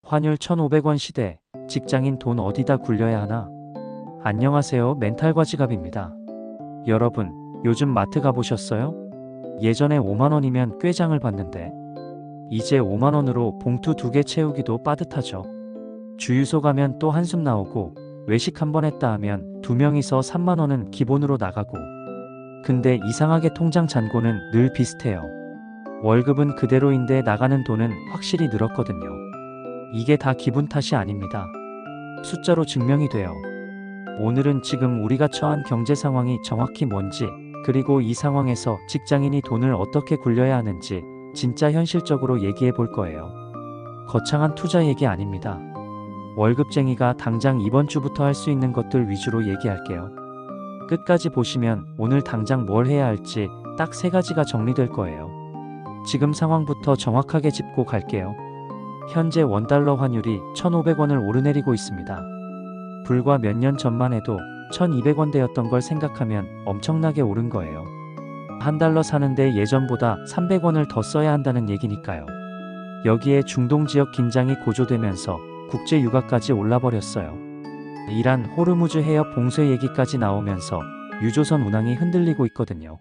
환율 1,500원 시대, 직장인 돈 어디다 굴려야 하나? 안녕하세요. 멘탈과 지갑입니다. 여러분, 요즘 마트 가보셨어요? 예전에 5만원이면 꽤 장을 봤는데, 이제 5만원으로 봉투 2개 채우기도 빠듯하죠. 주유소 가면 또 한숨 나오고, 외식 한번 했다 하면 2명이서 3만원은 기본으로 나가고, 근데 이상하게 통장 잔고는 늘 비슷해요. 월급은 그대로인데 나가는 돈은 확실히 늘었거든요. 이게 다 기분 탓이 아닙니다. 숫자로 증명이 돼요. 오늘은 지금 우리가 처한 경제 상황이 정확히 뭔지, 그리고 이 상황에서 직장인이 돈을 어떻게 굴려야 하는지 진짜 현실적으로 얘기해 볼 거예요. 거창한 투자 얘기 아닙니다. 월급쟁이가 당장 이번 주부터 할 수 있는 것들 위주로 얘기할게요. 끝까지 보시면 오늘 당장 뭘 해야 할지 딱 3가지가 정리될 거예요. 지금 상황부터 정확하게 짚고 갈게요. 현재 원달러 환율이 1,500원을 오르내리고 있습니다. 불과 몇 년 전만 해도 1,200원대였던 걸 생각하면 엄청나게 오른 거예요. 한 달러 사는데 예전보다 300원을 더 써야 한다는 얘기니까요. 여기에 중동 지역 긴장이 고조되면서 국제 유가까지 올라버렸어요. 이란 호르무즈 해협 봉쇄 얘기까지 나오면서 유조선 운항이 흔들리고 있거든요.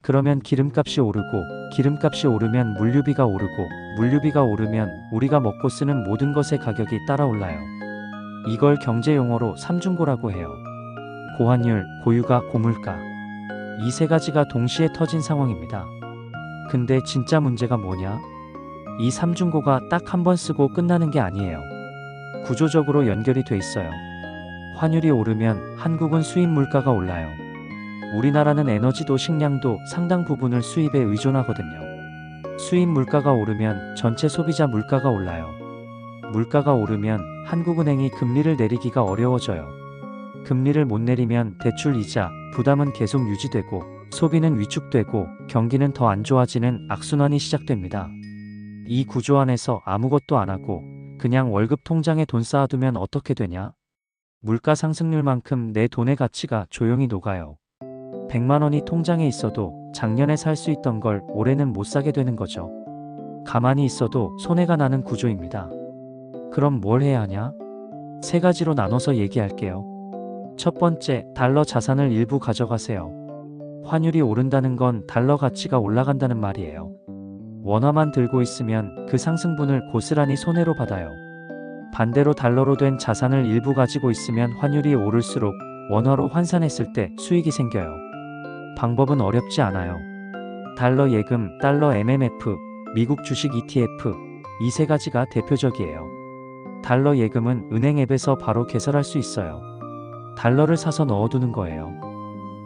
그러면 기름값이 오르고, 기름값이 오르면 물류비가 오르고, 물류비가 오르면 우리가 먹고 쓰는 모든 것의 가격이 따라 올라요. 이걸 경제 용어로 삼중고라고 해요. 고환율, 고유가, 고물가. 이 3가지가 동시에 터진 상황입니다. 근데 진짜 문제가 뭐냐? 이 삼중고가 딱 한 번 쓰고 끝나는 게 아니에요. 구조적으로 연결이 돼 있어요. 환율이 오르면 한국은 수입 물가가 올라요. 우리나라는 에너지도 식량도 상당 부분을 수입에 의존하거든요. 수입 물가가 오르면 전체 소비자 물가가 올라요. 물가가 오르면 한국은행이 금리를 내리기가 어려워져요. 금리를 못 내리면 대출 이자, 부담은 계속 유지되고, 소비는 위축되고, 경기는 더 안 좋아지는 악순환이 시작됩니다. 이 구조 안에서 아무것도 안 하고 그냥 월급 통장에 돈 쌓아두면 어떻게 되냐? 물가 상승률만큼 내 돈의 가치가 조용히 녹아요. 100만원이 통장에 있어도 작년에 살 수 있던 걸 올해는 못 사게 되는 거죠. 가만히 있어도 손해가 나는 구조입니다. 그럼 뭘 해야 하냐? 3가지로 나눠서 얘기할게요. 첫 번째, 달러 자산을 일부 가져가세요. 환율이 오른다는 건 달러 가치가 올라간다는 말이에요. 원화만 들고 있으면 그 상승분을 고스란히 손해로 받아요. 반대로 달러로 된 자산을 일부 가지고 있으면 환율이 오를수록 원화로 환산했을 때 수익이 생겨요. 방법은 어렵지 않아요. 달러 예금, 달러 MMF, 미국 주식 ETF, 이 3가지가 대표적이에요. 달러 예금은 은행 앱에서 바로 개설할 수 있어요. 달러를 사서 넣어두는 거예요.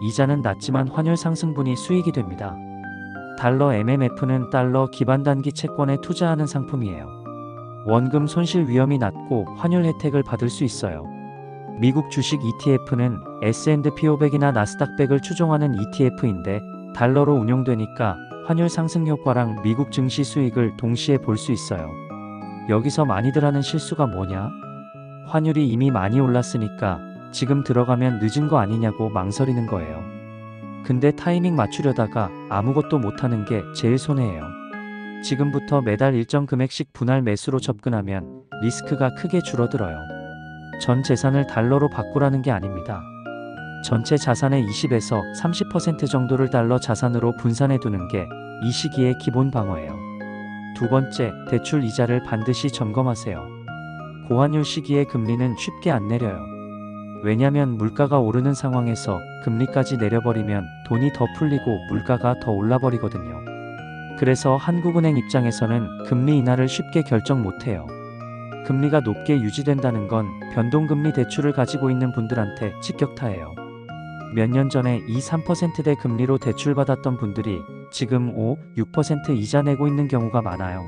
이자는 낮지만 환율 상승분이 수익이 됩니다. 달러 MMF는 달러 기반 단기 채권에 투자하는 상품이에요. 원금 손실 위험이 낮고 환율 혜택을 받을 수 있어요. 미국 주식 ETF는 S&P 500이나 나스닥 100을 추종하는 ETF인데 달러로 운용되니까 환율 상승 효과랑 미국 증시 수익을 동시에 볼 수 있어요. 여기서 많이들 하는 실수가 뭐냐? 환율이 이미 많이 올랐으니까 지금 들어가면 늦은 거 아니냐고 망설이는 거예요. 근데 타이밍 맞추려다가 아무것도 못하는 게 제일 손해예요. 지금부터 매달 일정 금액씩 분할 매수로 접근하면 리스크가 크게 줄어들어요. 전 재산을 달러로 바꾸라는 게 아닙니다. 전체 자산의 20에서 30% 정도를 달러 자산으로 분산해 두는 게 이 시기의 기본 방어예요. 두 번째, 대출 이자를 반드시 점검하세요. 고환율 시기에 금리는 쉽게 안 내려요. 왜냐면 물가가 오르는 상황에서 금리까지 내려버리면 돈이 더 풀리고 물가가 더 올라버리거든요. 그래서 한국은행 입장에서는 금리 인하를 쉽게 결정 못해요. 금리가 높게 유지된다는 건 변동금리 대출을 가지고 있는 분들한테 직격타예요. 몇 년 전에 2, 3%대 금리로 대출받았던 분들이 지금 5, 6% 이자 내고 있는 경우가 많아요.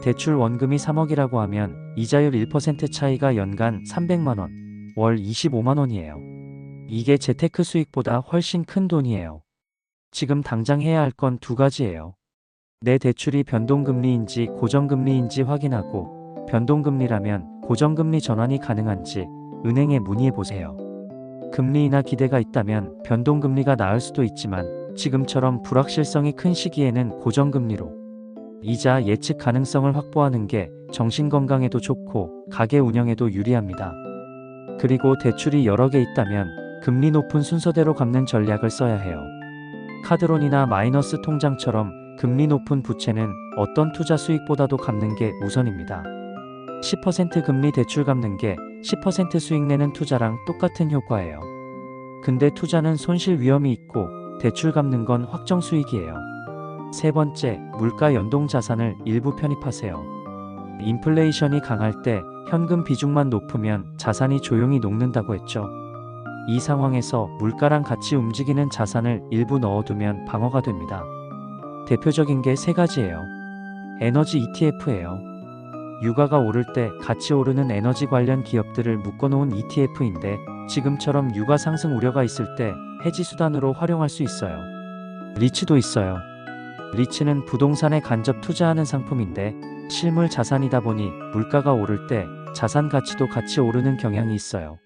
대출 원금이 3억이라고 하면 이자율 1% 차이가 연간 300만원, 월 25만원이에요. 이게 재테크 수익보다 훨씬 큰 돈이에요. 지금 당장 해야 할 건 2가지예요. 내 대출이 변동금리인지 고정금리인지 확인하고, 변동금리라면 고정금리 전환이 가능한지 은행에 문의해보세요. 금리 인하 기대가 있다면 변동금리가 나을 수도 있지만 지금처럼 불확실성이 큰 시기에는 고정금리로, 이자 예측 가능성을 확보하는 게 정신건강에도 좋고 가게 운영에도 유리합니다. 그리고 대출이 여러 개 있다면 금리 높은 순서대로 갚는 전략을 써야 해요. 카드론이나 마이너스 통장처럼 금리 높은 부채는 어떤 투자 수익보다도 갚는 게 우선입니다. 10% 금리 대출 갚는 게 10% 수익 내는 투자랑 똑같은 효과예요. 근데 투자는 손실 위험이 있고 대출 갚는 건 확정 수익이에요. 세 번째, 물가 연동 자산을 일부 편입하세요. 인플레이션이 강할 때 현금 비중만 높으면 자산이 조용히 녹는다고 했죠. 이 상황에서 물가랑 같이 움직이는 자산을 일부 넣어두면 방어가 됩니다. 대표적인 게 세 가지예요. 에너지 ETF예요. 유가가 오를 때 같이 오르는 에너지 관련 기업들을 묶어놓은 ETF인데 지금처럼 유가 상승 우려가 있을 때 해지 수단으로 활용할 수 있어요. 리츠도 있어요. 리츠는 부동산에 간접 투자하는 상품인데 실물 자산이다 보니 물가가 오를 때 자산 가치도 같이 오르는 경향이 있어요.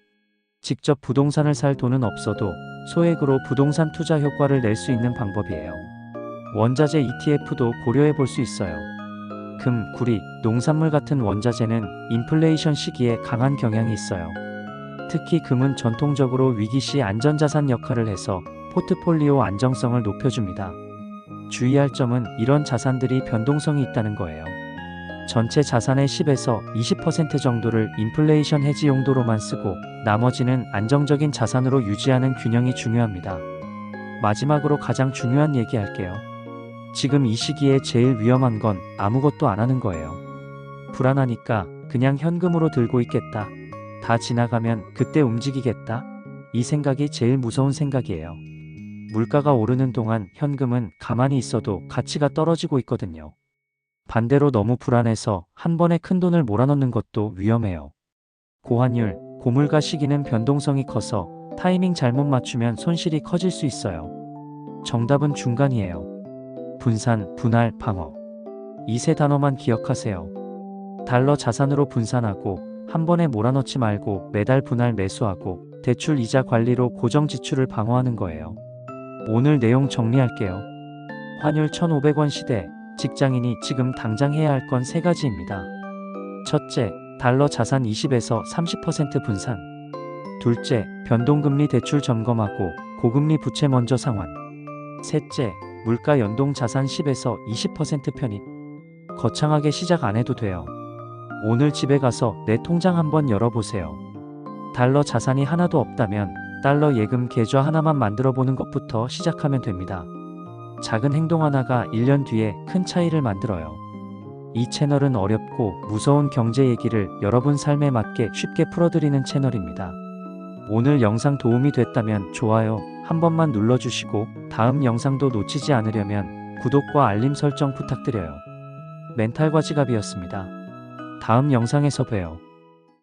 직접 부동산을 살 돈은 없어도 소액으로 부동산 투자 효과를 낼 수 있는 방법이에요. 원자재 ETF도 고려해 볼 수 있어요. 금, 구리, 농산물 같은 원자재는 인플레이션 시기에 강한 경향이 있어요. 특히 금은 전통적으로 위기 시 안전자산 역할을 해서 포트폴리오 안정성을 높여줍니다. 주의할 점은 이런 자산들이 변동성이 있다는 거예요. 전체 자산의 10에서 20% 정도를 인플레이션 해지 용도로만 쓰고 나머지는 안정적인 자산으로 유지하는 균형이 중요합니다. 마지막으로 가장 중요한 얘기할게요. 지금 이 시기에 제일 위험한 건 아무것도 안 하는 거예요. 불안하니까 그냥 현금으로 들고 있겠다. 다 지나가면 그때 움직이겠다. 이 생각이 제일 무서운 생각이에요. 물가가 오르는 동안 현금은 가만히 있어도 가치가 떨어지고 있거든요. 반대로 너무 불안해서 한 번에 큰 돈을 몰아넣는 것도 위험해요. 고환율, 고물가 시기는 변동성이 커서 타이밍 잘못 맞추면 손실이 커질 수 있어요. 정답은 중간이에요. 분산, 분할, 방어. 이 세 단어만 기억하세요. 달러 자산으로 분산하고 한 번에 몰아넣지 말고 매달 분할 매수하고 대출 이자 관리로 고정 지출을 방어하는 거예요. 오늘 내용 정리할게요. 환율 1,500원 시대, 직장인이 지금 당장 해야 할 건 세 가지입니다. 첫째, 달러 자산 20에서 30% 분산. 둘째, 변동금리 대출 점검하고 고금리 부채 먼저 상환. 셋째, 물가 연동 자산 10에서 20% 편입. 거창하게 시작 안 해도 돼요. 오늘 집에 가서 내 통장 한번 열어보세요. 달러 자산이 하나도 없다면 달러 예금 계좌 하나만 만들어 보는 것부터 시작하면 됩니다. 작은 행동 하나가 1년 뒤에 큰 차이를 만들어요. 이 채널은 어렵고 무서운 경제 얘기를 여러분 삶에 맞게 쉽게 풀어드리는 채널입니다. 오늘 영상 도움이 됐다면 좋아요 한 번만 눌러주시고 다음 영상도 놓치지 않으려면 구독과 알림 설정 부탁드려요. 멘탈과 지갑이었습니다. 다음 영상에서 봬요.